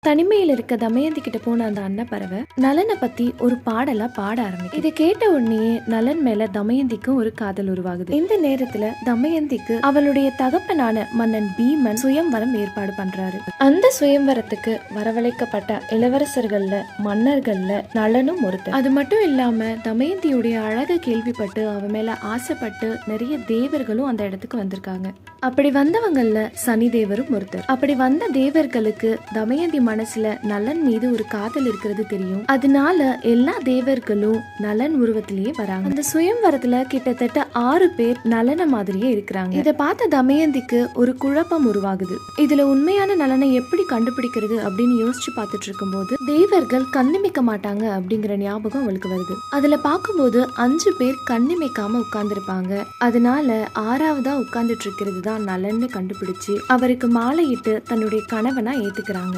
தனிமையில் இருக்க தமயந்தி கிட்ட போன அந்த அன்னப்பறவை நலனை பத்தி ஒரு பாடலா பாட ஆரம்பிக்கும். இதை கேட்ட உடனே நலன் மேல தமயந்திக்கும் ஒரு காதல் உருவாகுது. இந்த நேரத்துல தமயந்திக்கு அவளுடைய தகப்பனான மன்னன் பீமன் சுயம்வரம் ஏற்பாடு பண்றாரு. அந்த சுயம்வரத்துக்கு வரவழைக்கப்பட்ட இளவரசர்கள்ல மன்னர்கள்ல நலனும் ஒருத்தர். அது மட்டும் இல்லாம தமயந்தியுடைய அழக கேள்விப்பட்டு அவ மேல ஆசைப்பட்டு நிறைய தேவர்களும் அந்த இடத்துக்கு வந்திருக்காங்க. அப்படி வந்தவங்கள்ல சனி தேவரும் ஒருத்தர். அப்படி வந்த தேவர்களுக்கு தமயந்தி மனசுல நலன் மீது ஒரு காதல் இருக்கிறது தெரியும். அதனால எல்லா தேவர்களும் நலன் உருவத்திலேயே வராங்க. அந்த சுயம்வரத்துல கிட்டத்தட்ட 6 பேர் நலன மாதிரியே இருக்கிறாங்க. இதை பார்த்த தமயந்திக்கு ஒரு குழப்பம் உருவாகுது. இதுல உண்மையான நலனை எப்படி கண்டுபிடிக்கிறது அப்படின்னு யோசிச்சு பார்த்துட்டு இருக்கும் போது தேவர்கள் கண்ணிமைக்க மாட்டாங்க அப்படிங்கிற ஞாபகம் அவளுக்கு வருது. அதுல பார்க்கும்போது 5 பேர் கண்ணிமைக்காம உட்கார்ந்துருப்பாங்க. அதனால 6ஆவதா உட்கார்ந்துட்டு இருக்கிறது தான் நலன்னு கண்டுபிடிச்சு அவருக்கு மாலையிட்டு தன்னுடைய கணவனா ஏத்துக்கிறாங்க.